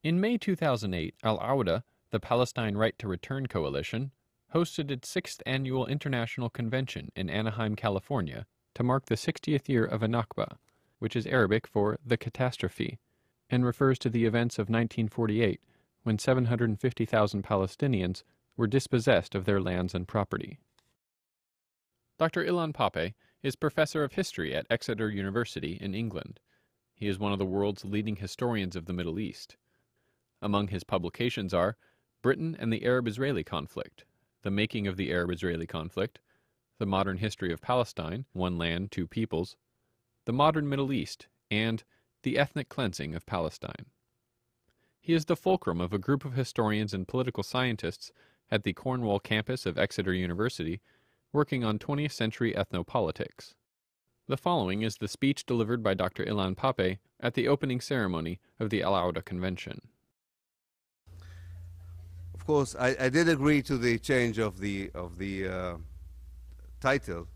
In May 2008, Al-Awda, the Palestine Right to Return Coalition, hosted its 6th annual international convention in Anaheim, California, to mark the 60th year of a Nakba, which is Arabic for the catastrophe, and refers to the events of 1948, when 750,000 Palestinians were dispossessed of their lands and property. Dr. Ilan Pappe is professor of history at Exeter University in England. He is one of the world's leading historians of the Middle East. Among his publications are Britain and the Arab-Israeli Conflict, The Making of the Arab-Israeli Conflict, The Modern History of Palestine, One Land, Two Peoples, The Modern Middle East, and The Ethnic Cleansing of Palestine. He is the fulcrum of a group of historians and political scientists at the Cornwall campus of Exeter University working on 20th century ethnopolitics. The following is the speech delivered by Dr. Ilan Pappe at the opening ceremony of the Al-Awda Convention. Of course, I did agree to the change of the title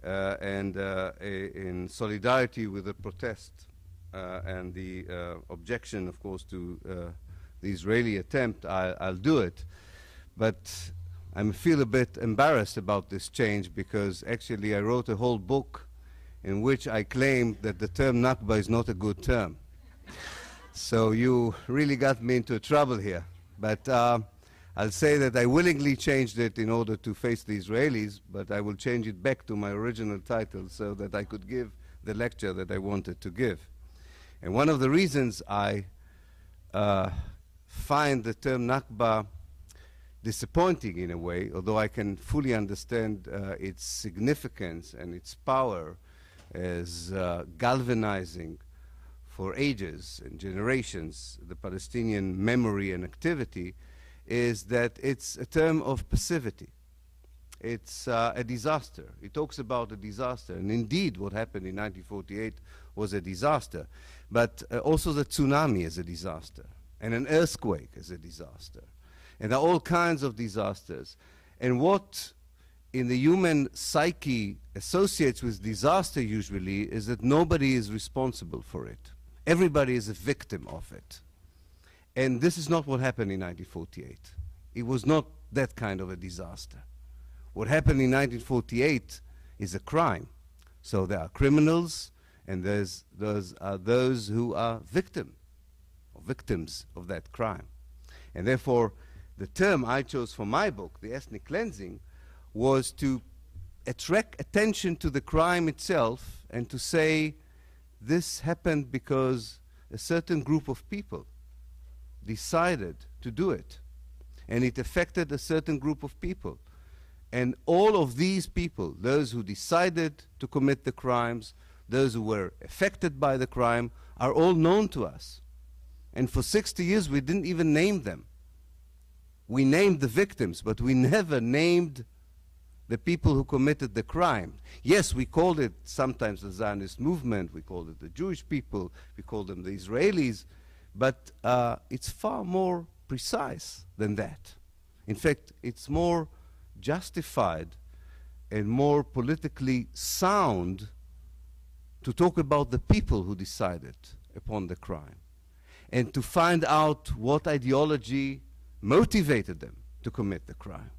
and in solidarity with the protest and the objection, of course, to the Israeli attempt, I'll do it. But I feel a bit embarrassed about this change because actually I wrote a whole book in which I claimed that the term Nakba is not a good term. So you really got me into trouble here. But I'll say that I willingly changed it in order to face the Israelis, but I will change it back to my original title so that I could give the lecture that I wanted to give. And one of the reasons I find the term Nakba disappointing in a way, although I can fully understand its significance and its power as galvanizing for ages and generations the Palestinian memory and activity, is that it's a term of passivity. It's a disaster. It talks about a disaster, and indeed what happened in 1948 was a disaster, but also the tsunami is a disaster, and an earthquake is a disaster, and there are all kinds of disasters. And what in the human psyche associates with disaster usually is that nobody is responsible for it. Everybody is a victim of it. And this is not what happened in 1948. It was not that kind of a disaster. What happened in 1948 is a crime. So there are criminals, and those are those who are victims of that crime. And therefore, the term I chose for my book, The Ethnic Cleansing, was to attract attention to the crime itself and to say this happened because a certain group of people decided to do it, and it affected a certain group of people. And all of these people, those who decided to commit the crimes, those who were affected by the crime, are all known to us. And for 60 years we didn't even name them. We named the victims, but we never named the people who committed the crime. Yes, we called it sometimes the Zionist movement, we called it the Jewish people, we called them the Israelis, but it's far more precise than that. In fact, it's more justified and more politically sound to talk about the people who decided upon the crime and to find out what ideology motivated them to commit the crime,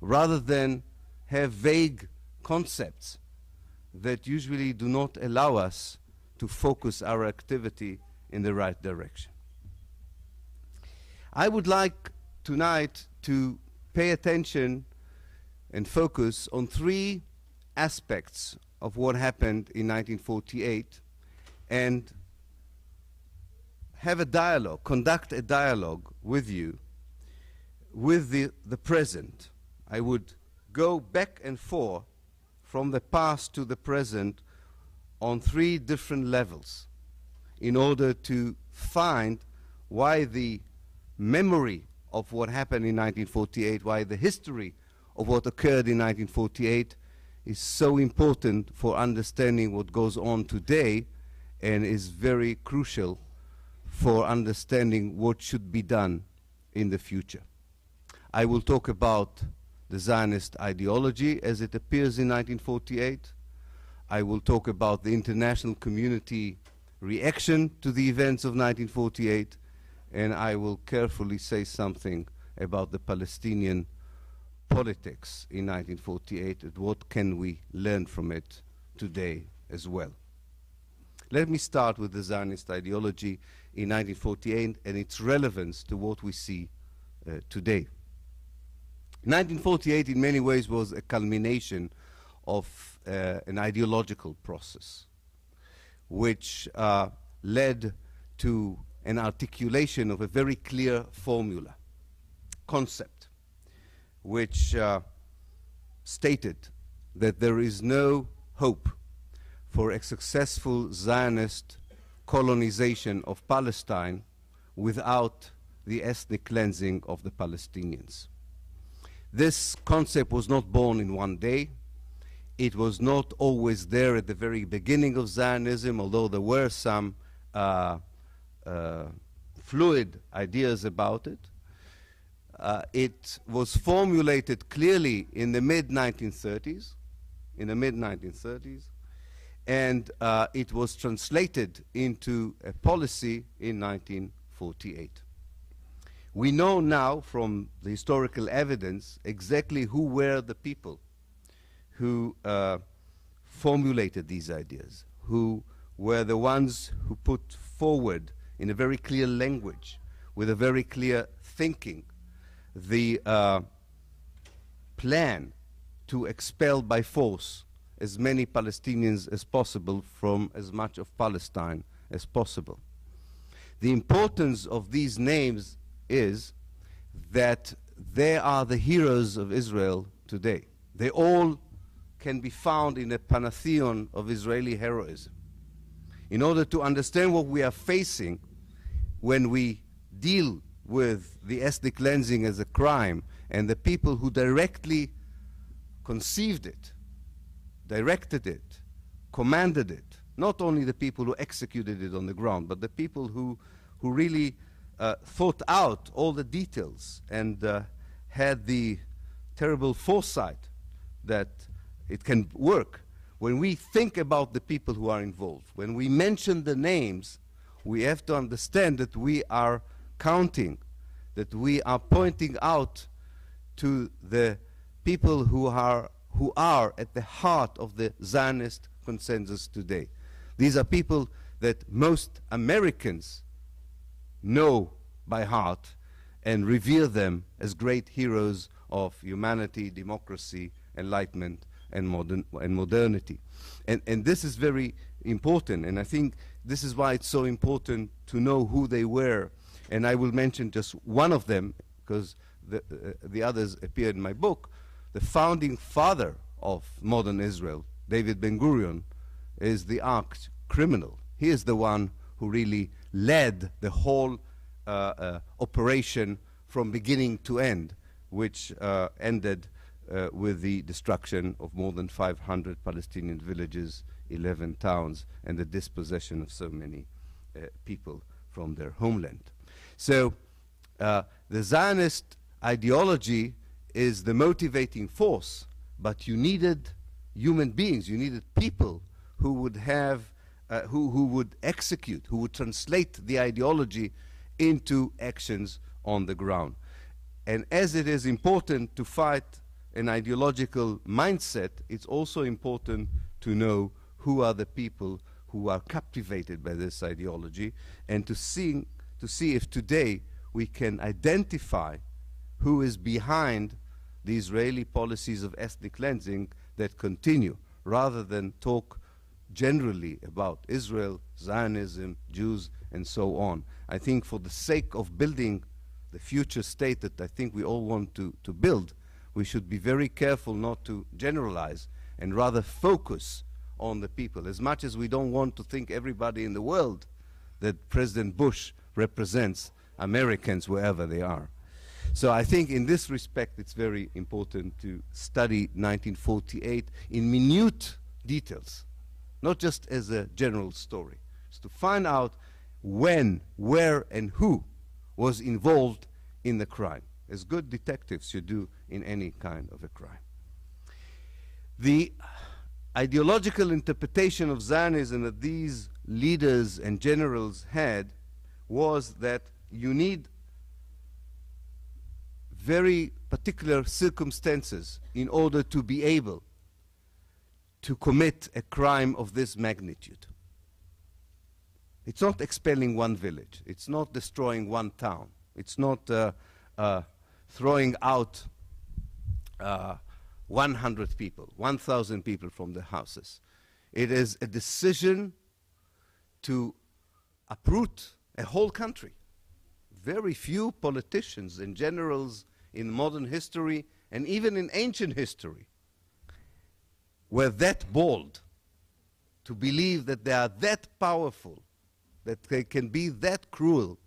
rather than have vague concepts that usually do not allow us to focus our activity in the right direction. I would like tonight to pay attention and focus on three aspects of what happened in 1948 and have a dialogue, conduct a dialogue with you, with the present. I would go back and forth from the past to the present on three different levels in order to find why the memory of what happened in 1948, why the history of what occurred in 1948 is so important for understanding what goes on today and is very crucial for understanding what should be done in the future. I will talk about the Zionist ideology as it appears in 1948. I will talk about the international community reaction to the events of 1948, and I will carefully say something about the Palestinian politics in 1948 and what can we learn from it today as well. Let me start with the Zionist ideology in 1948 and its relevance to what we see today. 1948 in many ways was a culmination of an ideological process which led to an articulation of a very clear formula, concept, which stated that there is no hope for a successful Zionist colonization of Palestine without the ethnic cleansing of the Palestinians. This concept was not born in one day. It was not always there at the very beginning of Zionism, although there were some fluid ideas about it. It was formulated clearly in the mid-1930s, and it was translated into a policy in 1948. We know now from the historical evidence exactly who were the people who formulated these ideas, who were the ones who put forward in a very clear language, with a very clear thinking, the plan to expel by force as many Palestinians as possible from as much of Palestine as possible. The importance of these names is that they are the heroes of Israel today. They all can be found in a pantheon of Israeli heroism. In order to understand what we are facing when we deal with the ethnic cleansing as a crime and the people who directly conceived it, directed it, commanded it, not only the people who executed it on the ground, but the people who really thought out all the details and had the terrible foresight that it can work. When we think about the people who are involved, when we mention the names, we have to understand that we are counting, that we are pointing out to the people who are at the heart of the Zionist consensus today. These are people that most Americans know by heart and revere them as great heroes of humanity, democracy, enlightenment, and modernity. And this is very important, and I think this is why it's so important to know who they were. And I will mention just one of them, because the others appear in my book. The founding father of modern Israel, David Ben-Gurion, is the arch criminal. He is the one who really led the whole operation from beginning to end, which ended with the destruction of more than 500 Palestinian villages, 11 towns, and the dispossession of so many people from their homeland. So the Zionist ideology is the motivating force, but you needed human beings, you needed people who would have, who would execute, who would translate the ideology into actions on the ground. And as it is important to fight an ideological mindset, it's also important to know who are the people who are captivated by this ideology, and to see if today we can identify who is behind the Israeli policies of ethnic cleansing that continue, rather than talk generally about Israel, Zionism, Jews, and so on. I think for the sake of building the future state that I think we all want to build, we should be very careful not to generalize and rather focus on the people. As much as we don't want to think everybody in the world that President Bush represents Americans wherever they are. So I think in this respect it's very important to study 1948 in minute details, not just as a general story. It's to find out when, where, and who was involved in the crime, as good detectives should do in any kind of a crime. The ideological interpretation of Zionism that these leaders and generals had was that you need very particular circumstances in order to be able to commit a crime of this magnitude. It's not expelling one village. It's not destroying one town. It's not throwing out 100 people, 1,000 people from the houses. It is a decision to uproot a whole country. Very few politicians and generals in modern history, and even in ancient history, were that bold to believe that they are that powerful, that they can be that cruel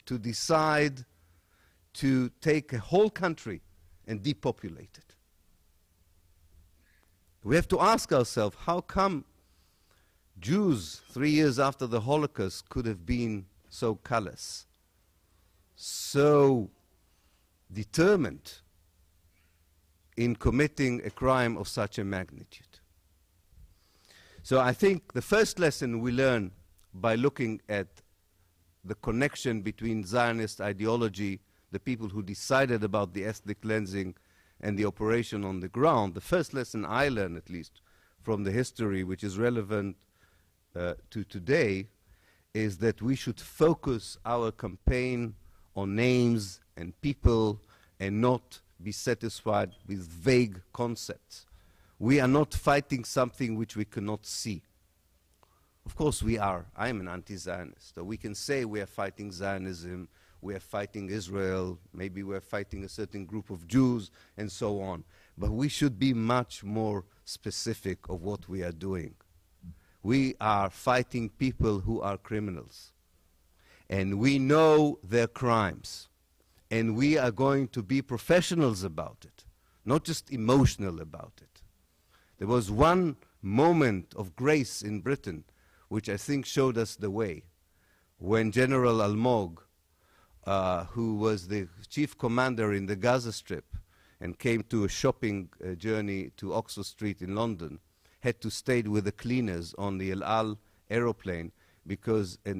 to decide to take a whole country and depopulate it. We have to ask ourselves, how come Jews 3 years after the Holocaust could have been so callous, so determined in committing a crime of such a magnitude? So I think the first lesson we learn by looking at the connection between Zionist ideology, the people who decided about the ethnic cleansing, and the operation on the ground, the first lesson I learned, at least, from the history, which is relevant to today, is that we should focus our campaign on names and people and not be satisfied with vague concepts. We are not fighting something which we cannot see. Of course we are. I am an anti-Zionist. So we can say we are fighting Zionism, we are fighting Israel, maybe we are fighting a certain group of Jews, and so on. But we should be much more specific of what we are doing. We are fighting people who are criminals. And we know their crimes. And we are going to be professionals about it, not just emotional about it. There was one moment of grace in Britain which I think showed us the way, when General Almog, who was the chief commander in the Gaza Strip and came to a shopping journey to Oxford Street in London, had to stay with the cleaners on the El Al aeroplane because a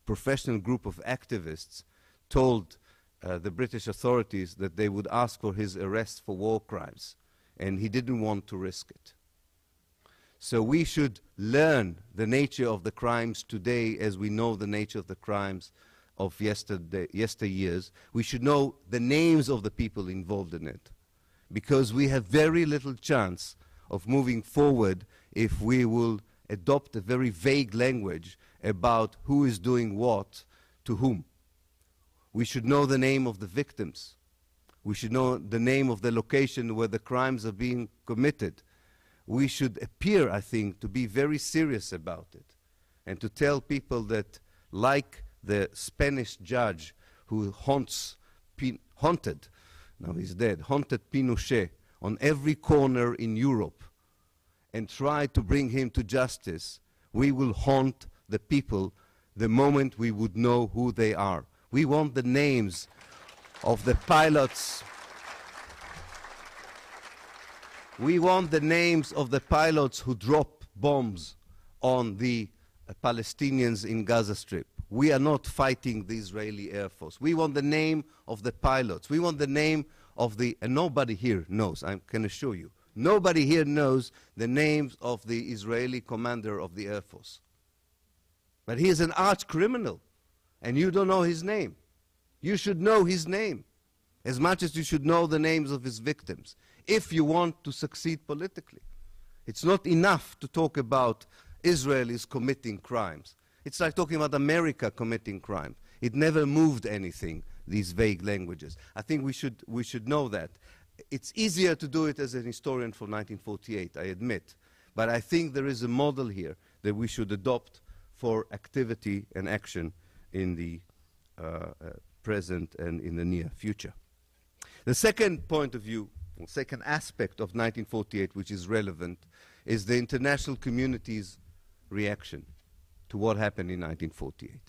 professional group of activists told the British authorities that they would ask for his arrest for war crimes, and he didn't want to risk it. So we should learn the nature of the crimes today as we know the nature of the crimes of yesteryears. We should know the names of the people involved in it, because we have very little chance of moving forward if we will adopt a very vague language about who is doing what to whom. We should know the name of the victims. We should know the name of the location where the crimes are being committed. We should appear, I think, to be very serious about it and to tell people that, like the Spanish judge who haunted, now he's dead, haunted Pinochet on every corner in Europe and tried to bring him to justice, we will haunt the people the moment we would know who they are. We want the names of the pilots. We want the names of the pilots who drop bombs on the Palestinians in Gaza Strip. We are not fighting the Israeli Air Force. We want the name of the pilots. We want the name of the, and nobody here knows, I can assure you, nobody here knows the names of the Israeli commander of the Air Force. But he is an arch criminal, and you don't know his name. You should know his name, as much as you should know the names of his victims, if you want to succeed politically. It's not enough to talk about Israelis committing crimes. It's like talking about America committing crimes. It never moved anything, these vague languages. I think we should know that. It's easier to do it as an historian from 1948, I admit. But I think there is a model here that we should adopt for activity and action in the present and in the near future. The second point of view, or second aspect of 1948, which is relevant, is the international community's reaction to what happened in 1948.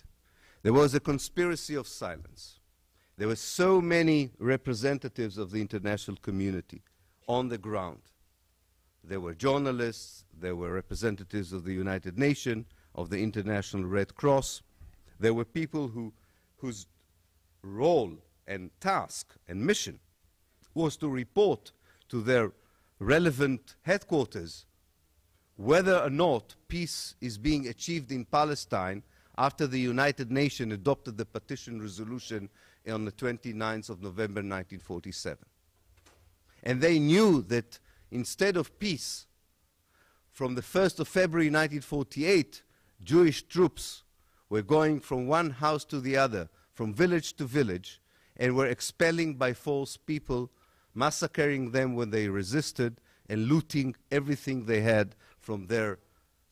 There was a conspiracy of silence. There were so many representatives of the international community on the ground. There were journalists, there were representatives of the United Nations, of the International Red Cross. There were people whose role and task and mission was to report to their relevant headquarters whether or not peace is being achieved in Palestine after the United Nations adopted the partition resolution on the 29th of November 1947. And they knew that instead of peace, from the 1st of February 1948, Jewish troops were going from one house to the other, from village to village, and were expelling by force people, massacring them when they resisted, and looting everything they had, from their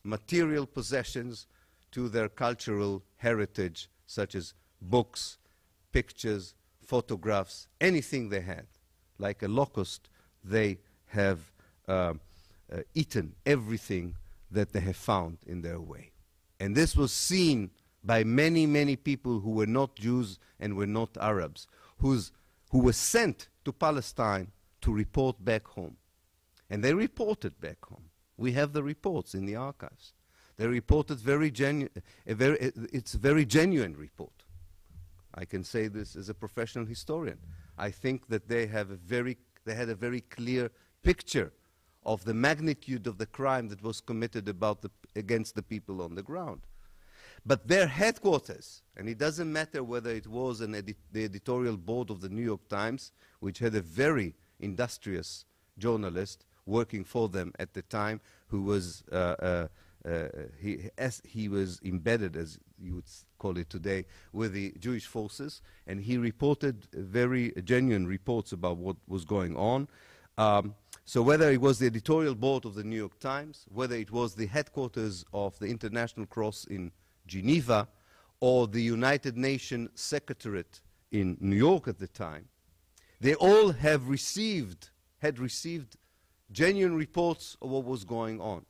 material possessions to their cultural heritage, such as books, pictures, photographs, anything they had. Like a locust, they have eaten everything that they have found in their way. And this was seen by many, many people who were not Jews and were not Arabs, who were sent to Palestine to report back home. And they reported back home. We have the reports in the archives. They reported it's a very genuine report. I can say this as a professional historian. I think that they had a very clear picture of the magnitude of the crime that was committed against the people on the ground. But their headquarters, and it doesn't matter whether it was the editorial board of the New York Times, which had a very industrious journalist working for them at the time, who was he was embedded, as you would call it today, with the Jewish forces, and he reported very genuine reports about what was going on. So whether it was the editorial board of the New York Times, whether it was the headquarters of the International Cross in Geneva, or the United Nations Secretariat in New York at the time, they all had received genuine reports of what was going on.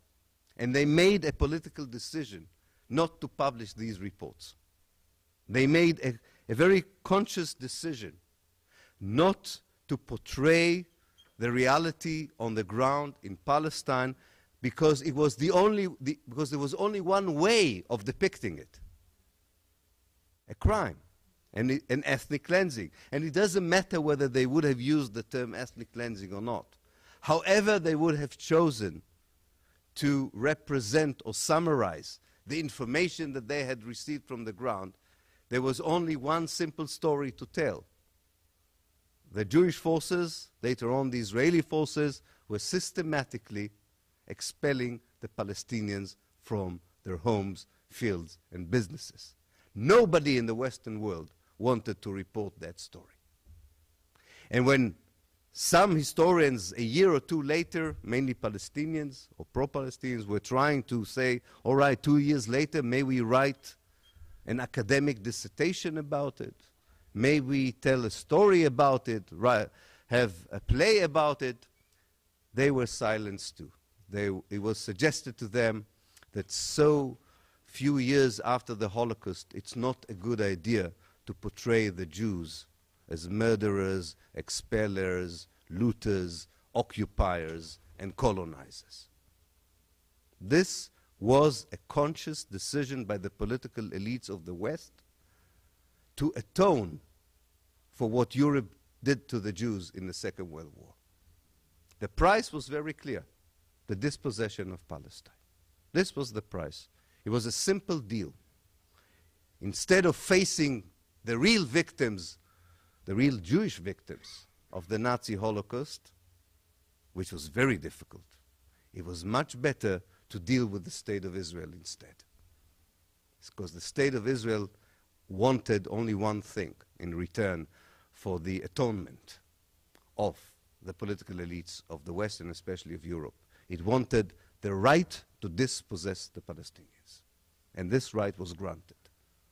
And they made a political decision not to publish these reports. They made a very conscious decision not to portray the reality on the ground in Palestine, because it was because there was only one way of depicting it: a crime and an ethnic cleansing. And it doesn't matter whether they would have used the term ethnic cleansing or not. However they would have chosen to represent or summarize the information that they had received from the ground, there was only one simple story to tell. The Jewish forces, later on the Israeli forces, were systematically expelling the Palestinians from their homes, fields, and businesses. Nobody in the Western world wanted to report that story. And when some historians, a year or two later, mainly Palestinians or pro-Palestinians, were trying to say, all right, 2 years later, may we write an academic dissertation about it? May we tell a story about it, have a play about it? They were silenced too. It was suggested to them that so few years after the Holocaust, it's not a good idea to portray the Jews as murderers, expellers, looters, occupiers, and colonizers. This was a conscious decision by the political elites of the West to atone for what Europe did to the Jews in the Second World War. The price was very clear: the dispossession of Palestine. This was the price. It was a simple deal. Instead of facing the real victims, the real Jewish victims of the Nazi Holocaust, which was very difficult, it was much better to deal with the State of Israel instead. It's because the State of Israel wanted only one thing in return for the atonement of the political elites of the West, and especially of Europe. It wanted the right to dispossess the Palestinians. And this right was granted,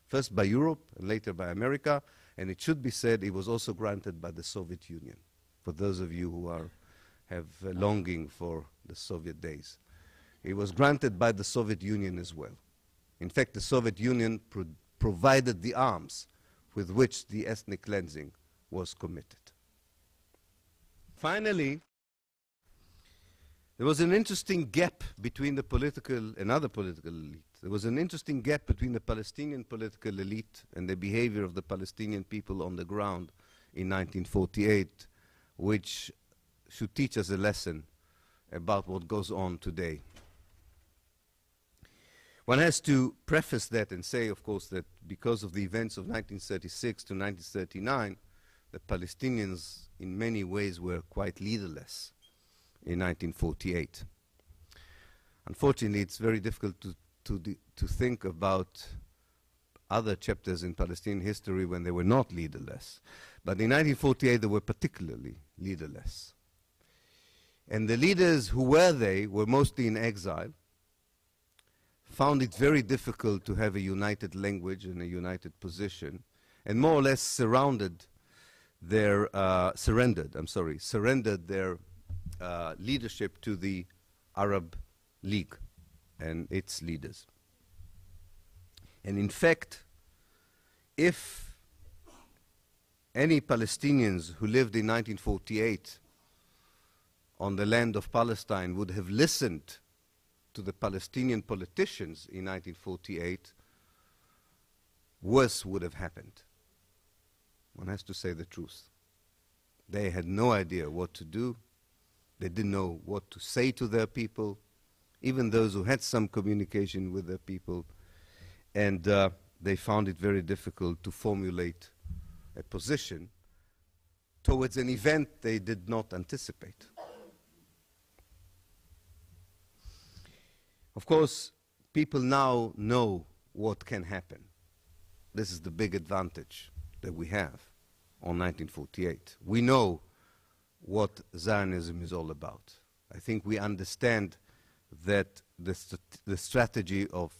first by Europe and later by America, and it should be said it was also granted by the Soviet Union, for those of you who have a longing for the Soviet days. It was granted by the Soviet Union as well. In fact, the Soviet Union provided the arms with which the ethnic cleansing was committed. Finally, there was an interesting gap between the political and other political elite There was an interesting gap between the Palestinian political elite and the behavior of the Palestinian people on the ground in 1948, which should teach us a lesson about what goes on today. One has to preface that and say, of course, that because of the events of 1936 to 1939, the Palestinians in many ways were quite leaderless in 1948. Unfortunately, it's very difficult to think about other chapters in Palestinian history when they were not leaderless. But in 1948, they were particularly leaderless. And the leaders who were mostly in exile, found it very difficult to have a united language and a united position, and more or less surrendered their leadership to the Arab League and its leaders. And in fact, if any Palestinians who lived in 1948 on the land of Palestine would have listened to the Palestinian politicians in 1948, worse would have happened. One has to say the truth. They had no idea what to do. They didn't know what to say to their people, even those who had some communication with their people. And they found it very difficult to formulate a position towards an event they did not anticipate. Of course, people now know what can happen. This is the big advantage that we have on 1948. We know what Zionism is all about. I think we understand that the strategy of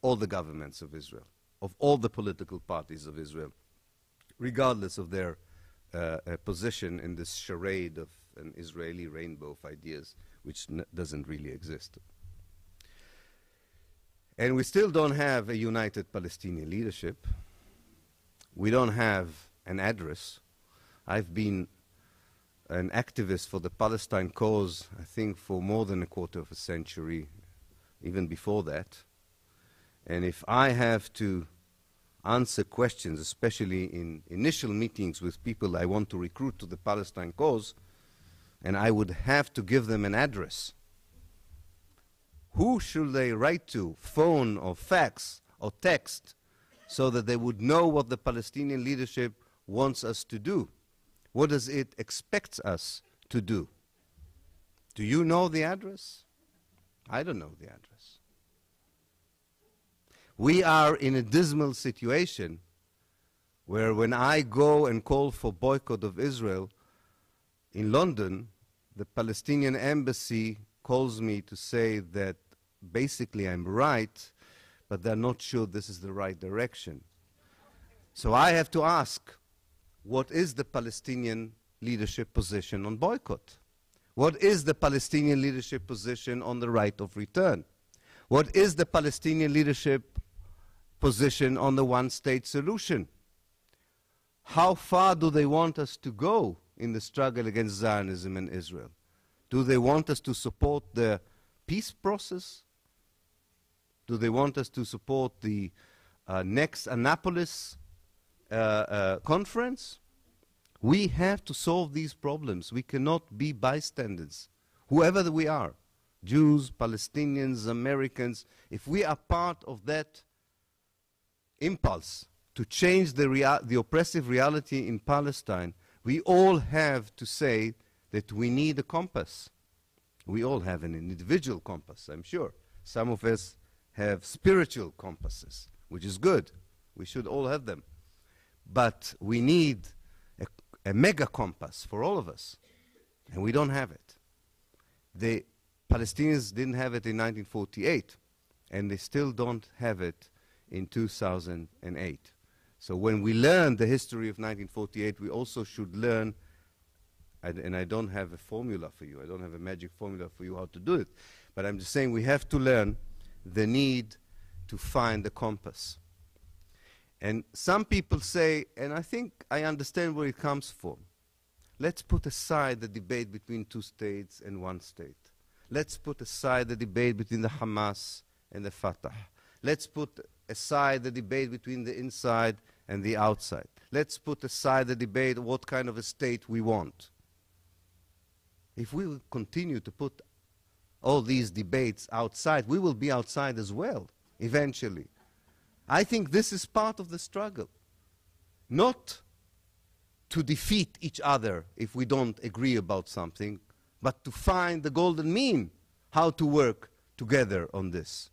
all the governments of Israel, of all the political parties of Israel, regardless of their position in this charade of an Israeli rainbow of ideas, which doesn't really exist. And we still don't have a united Palestinian leadership. We don't have an address. I've been an activist for the Palestine cause, I think, for more than a quarter of a century, even before that. And if I have to answer questions, especially in initial meetings with people I want to recruit to the Palestine cause, and I would have to give them an address, who should they write to, phone or fax or text, so that they would know what the Palestinian leadership wants us to do? What does it expect us to do? Do you know the address? I don't know the address. We are in a dismal situation where when I go and call for boycott of Israel in London, the Palestinian embassy calls me to say that basically I'm right, but they're not sure this is the right direction. So I have to ask, what is the Palestinian leadership position on boycott? What is the Palestinian leadership position on the right of return? What is the Palestinian leadership position on the one-state solution? How far do they want us to go in the struggle against Zionism in Israel? Do they want us to support the peace process? Do they want us to support the next Annapolis conference? We have to solve these problems. We cannot be bystanders, whoever we are, Jews, Palestinians, Americans. If we are part of that impulse to change the oppressive reality in Palestine, we all have to say that we need a compass. We all have an individual compass, I'm sure. Some of us have spiritual compasses, which is good. We should all have them. But we need a mega compass for all of us, and we don't have it. The Palestinians didn't have it in 1948, and they still don't have it in 2008. So when we learn the history of 1948, we also should learn, and I don't have a formula for you, I don't have a magic formula for you how to do it, but I'm just saying we have to learn the need to find the compass. And some people say, and I think I understand where it comes from, let's put aside the debate between two states and one state. Let's put aside the debate between the Hamas and the Fatah. Let's put aside the debate between the inside and the outside. Let's put aside the debate of what kind of a state we want. If we will continue to put all these debates outside, we will be outside as well, eventually. I think this is part of the struggle. Not to defeat each other if we don't agree about something, but to find the golden mean, how to work together on this.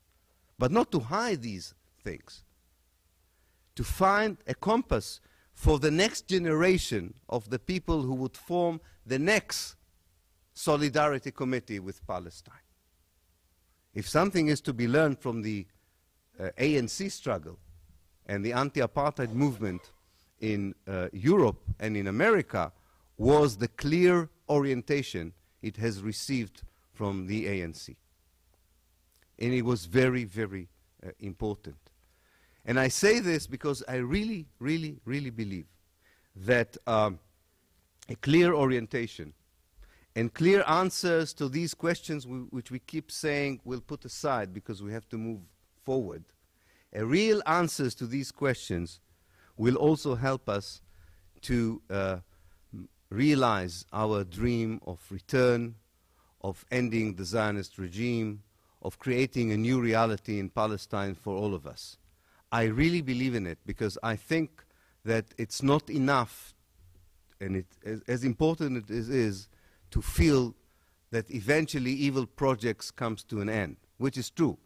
But not to hide these things. To find a compass for the next generation of the people who would form the next Solidarity Committee with Palestine. If something is to be learned from the ANC struggle and the anti-apartheid movement in Europe and in America, was the clear orientation it has received from the ANC. And it was very, very important. And I say this because I really, really, really believe that a clear orientation and clear answers to these questions which we keep saying we'll put aside because we have to move forward, real answers to these questions will also help us to realize our dream of return, of ending the Zionist regime, of creating a new reality in Palestine for all of us. I really believe in it because I think that it's not enough, and as important it is to feel that eventually evil projects comes to an end, which is true.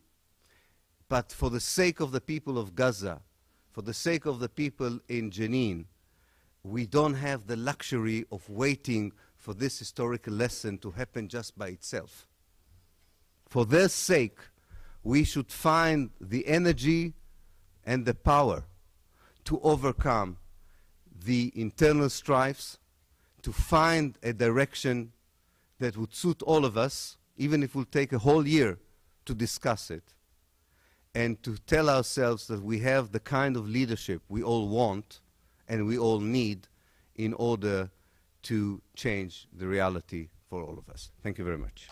But for the sake of the people of Gaza, for the sake of the people in Jenin, we don't have the luxury of waiting for this historical lesson to happen just by itself. For their sake, we should find the energy and the power to overcome the internal strifes, to find a direction that would suit all of us, even if it will take a whole year to discuss it, and to tell ourselves that we have the kind of leadership we all want and we all need in order to change the reality for all of us. Thank you very much.